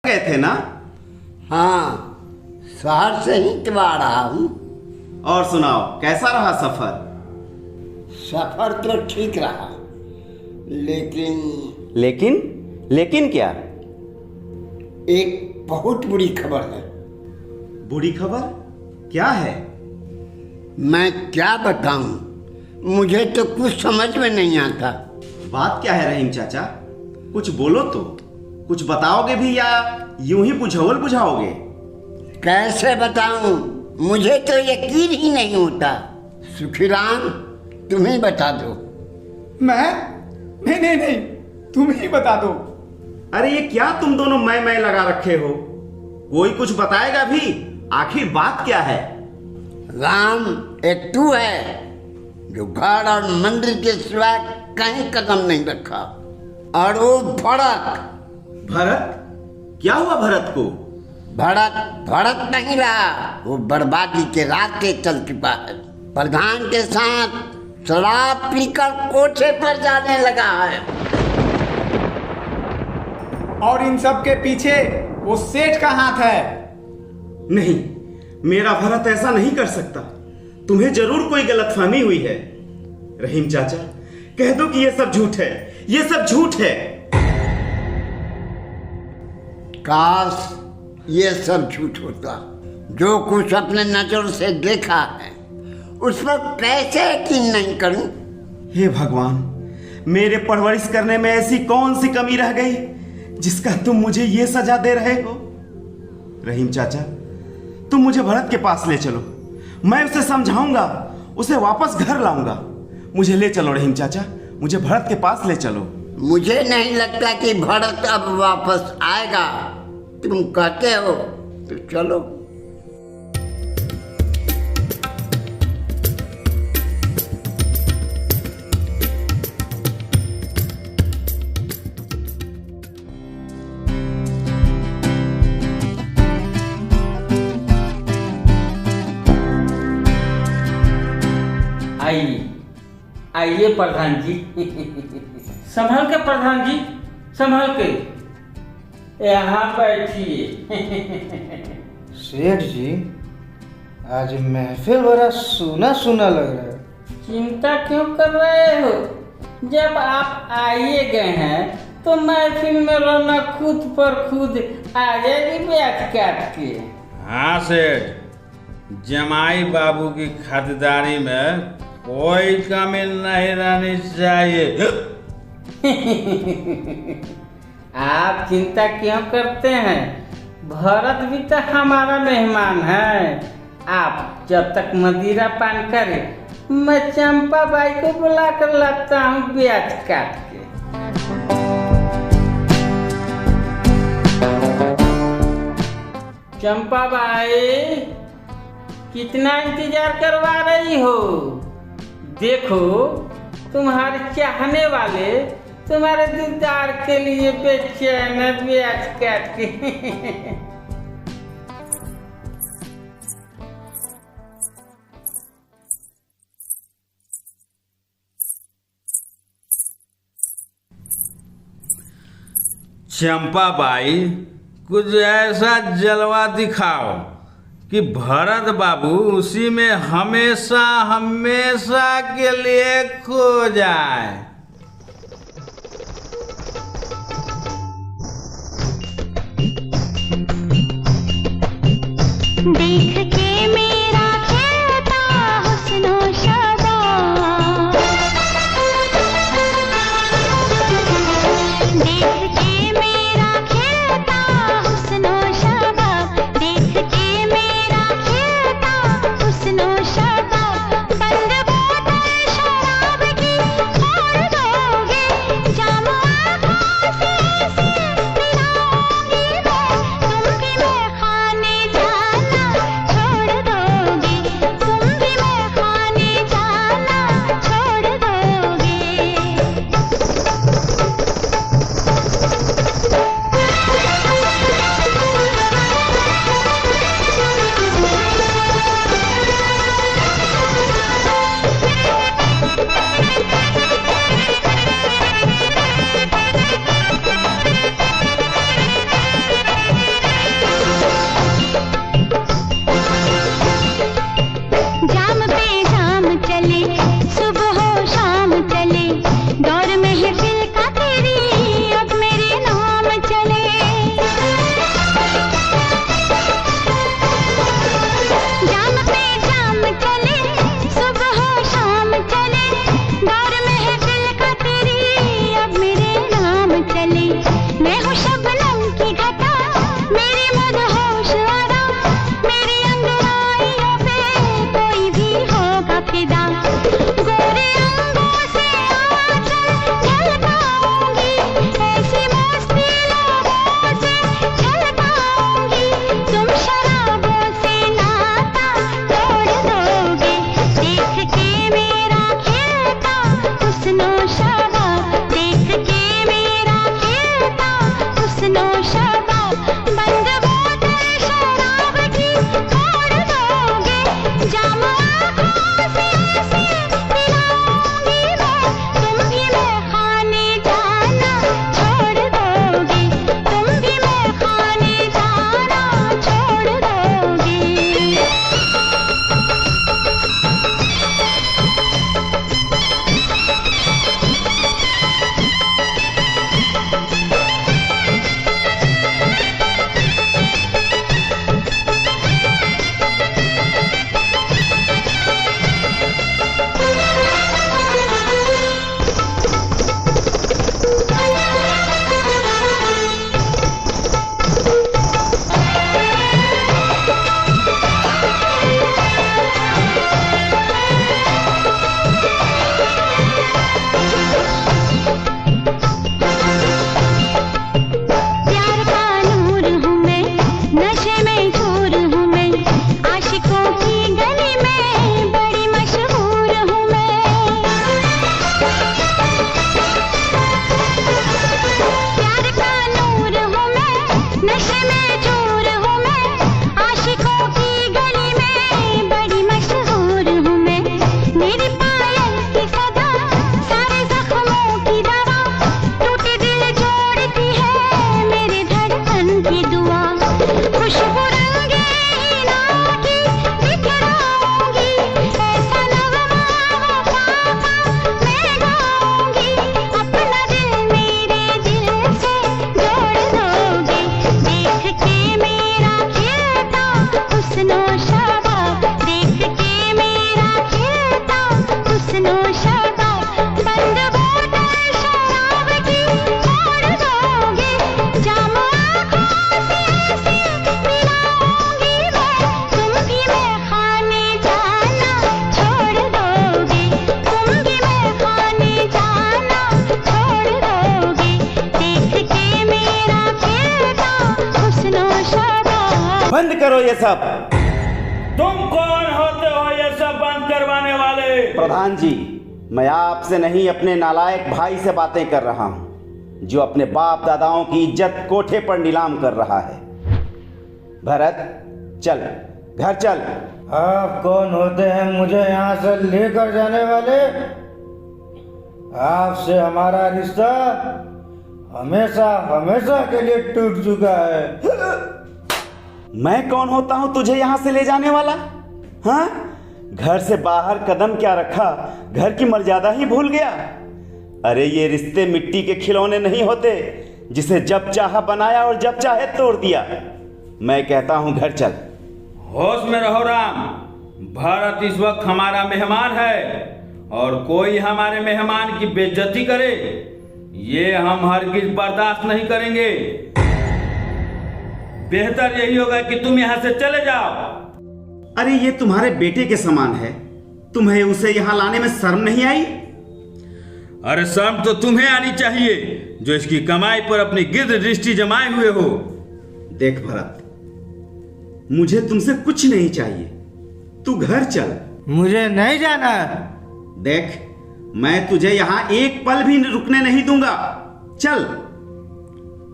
गए थे ना? हाँ, शहर से ही तो आ रहा हूँ। और सुनाओ, कैसा रहा सफर? सफर तो ठीक रहा, लेकिन क्या? एक बहुत बुरी खबर है। बुरी खबर क्या है? मैं क्या बताऊं, मुझे तो कुछ समझ में नहीं आता। बात क्या है रहीम चाचा? कुछ बोलो तो। कुछ बताओगे भी या यूं ही बुझाओल बुझाओगे? कैसे बताऊं, मुझे तो यकीन ही नहीं होता। सुखीराम, तुम ही बता दो। मैं? नहीं, तुम ही बता दो। अरे ये क्या तुम दोनों मैं लगा रखे हो? कोई कुछ बताएगा भी? आखिर बात क्या है? राम एक तू है जो घर और मंदिर के सिवा कहीं कदम नहीं रखा, और वो भरत? क्या हुआ भरत को? भरत नहीं रहा, वो बर्बादी के रास्ते चल चुका है। प्रधान के साथ शराब पीकर कोठे पर जाने लगा है। और इन सब के पीछे वो सेठ का हाथ है। नहीं, मेरा भरत ऐसा नहीं कर सकता। तुम्हें जरूर कोई गलतफहमी हुई है। रहीम चाचा, कह दो कि ये सब झूठ है, ये सब झूठ है। काश ये सब झूठ होता। जो कुछ अपने नजर से देखा है उस पर कैसे यकीन नहीं करूं? हे भगवान, मेरे परवरिश करने में ऐसी कौन सी कमी रह गई जिसका तुम मुझे ये सजा दे रहे हो? रहीम चाचा, तुम मुझे भरत के पास ले चलो। मैं उसे समझाऊंगा, उसे वापस घर लाऊंगा। मुझे ले चलो रहीम चाचा, मुझे भरत के पास ले चलो। मुझे नहीं लगता कि भरत अब वापस आएगा। तुम कहते हो तो चलो। आइए प्रधान जी। संभल के प्रधान जी, संभल के। यहाँ बैठिए। सेठ जी, आज महफिल बड़ा सूना सूना लग रहा है। चिंता क्यों कर रहे हो? जब आप आइए गए हैं तो महफिल में रौनक खुद पर खुद आ जाएगी ब्याज काट के। हाँ सेठ, जमाई बाबू की खातिरदारी में कोई कमी नहीं रहनी चाहिए। आप चिंता क्यों करते हैं? भरत भी तो हमारा मेहमान है। आप जब तक मदिरा पान करें, मैं चंपा बाई को बुला कर लाता हूँ ब्याज काट के। चंपा बाई, कितना इंतजार करवा रही हो? देखो, तुम्हारे चाहने वाले तुम्हारे दीदार के लिए बेचैन है ब्याज काट के। चंपा बाई, कुछ ऐसा जलवा दिखाओ कि भरत बाबू उसी में हमेशा हमेशा के लिए खो जाए। देख के मेरा खिलता हुस्नो शदा, देख के मेरा खिलता हुस्नो शदा, देख के मेरा खिलता हुस्नो शदा। बंद बोतल शराब की खोल दोगे, जाम आँखों से मिलाऊंगी मैं, तुम भी मैं खाने जाना छोड़ बंद करो ये सब। तुम कौन होते हो ये सब बंद करवाने वाले? प्रधान जी, मैं आपसे नहीं अपने नालायक भाई से बातें कर रहा हूं, जो अपने बाप दादाओं की इज्जत कोठे पर नीलाम कर रहा है। भरत, चल घर चल। आप कौन होते हैं मुझे यहाँ से लेकर जाने वाले? आपसे हमारा रिश्ता हमेशा हमेशा के लिए टूट चुका है। मैं कौन होता हूं तुझे यहां से ले जाने वाला? हाँ, घर से बाहर कदम क्या रखा, घर की मर्यादा ही भूल गया। अरे ये रिश्ते मिट्टी के खिलौने नहीं होते, जिसे जब चाहा बनाया और जब चाहे तोड़ दिया। मैं कहता हूं घर चल। होश में रहो राम। भारत इस वक्त हमारा मेहमान है, और कोई हमारे मेहमान की बेइज्जती करे ये हम हरगिज बर्दाश्त नहीं करेंगे। बेहतर यही होगा कि तुम यहां से चले जाओ। अरे ये तुम्हारे बेटे के समान है, तुम्हें उसे यहां लाने में शर्म नहीं आई? अरे शर्म तो तुम्हें आनी चाहिए, जो इसकी कमाई पर अपनी गिर्द दृष्टि जमाए हुए हो। देख भरत, मुझे तुमसे कुछ नहीं चाहिए, तू घर चल। मुझे नहीं जाना। देख, मैं तुझे यहां एक पल भी रुकने नहीं दूंगा। चल।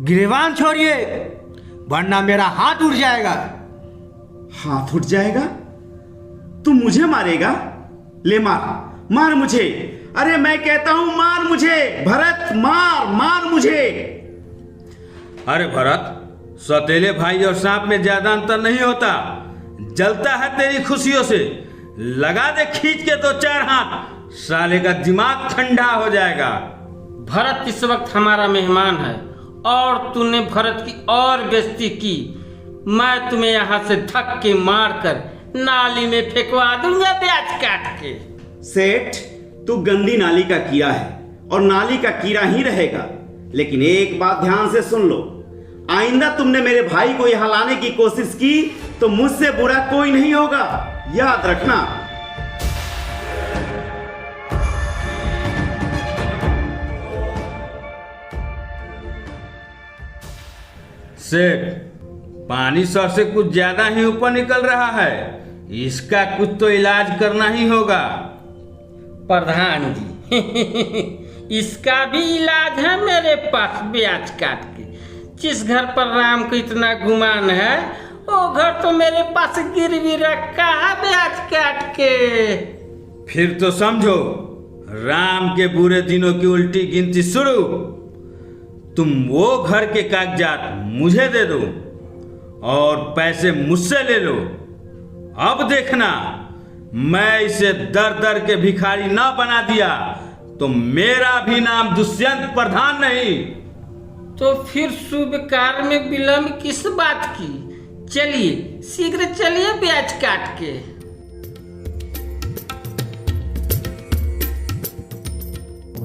गिरवान छोड़िए, वरना मेरा हाथ उठ जाएगा। हाथ उठ जाएगा? तू मुझे मारेगा? ले मार, मार मुझे। अरे मैं कहता हूं मार मुझे। भरत, मार मार मुझे। अरे भरत, सौतेले भाई और सांप में ज्यादा अंतर नहीं होता। जलता है तेरी खुशियों से, लगा दे खींच के दो चार हाथ, साले का दिमाग ठंडा हो जाएगा। भरत इस वक्त हमारा मेहमान है, और तूने भरत की और बेइज्जती की। मैं तुम्हें यहाँ से धक्के मारकर नाली में फेंकवा दूंगा प्याज काट के। सेठ, तू गंदी नाली का कीड़ा है, और नाली का कीड़ा ही रहेगा। लेकिन एक बात ध्यान से सुन लो, आइंदा तुमने मेरे भाई को यहां लाने की कोशिश की तो मुझसे बुरा कोई नहीं होगा, याद रखना। सेठ, पानी सर से कुछ ज्यादा ही ऊपर निकल रहा है, इसका कुछ तो इलाज करना ही होगा। प्रधान जी, इसका भी इलाज है मेरे पास ब्याज काट के। जिस घर पर राम को इतना गुमान है, वो घर तो मेरे पास गिरवी रखा है ब्याज काट के। फिर तो समझो, राम के बुरे दिनों की उल्टी गिनती शुरू। तुम वो घर के कागजात मुझे दे दो और पैसे मुझसे ले लो। अब देखना, मैं इसे दर दर के भिखारी ना बना दिया तो मेरा भी नाम दुष्यंत प्रधान नहीं। तो फिर शुभ कार्य में विलंब किस बात की? चलिए, शीघ्र चलिए ब्याज काट के।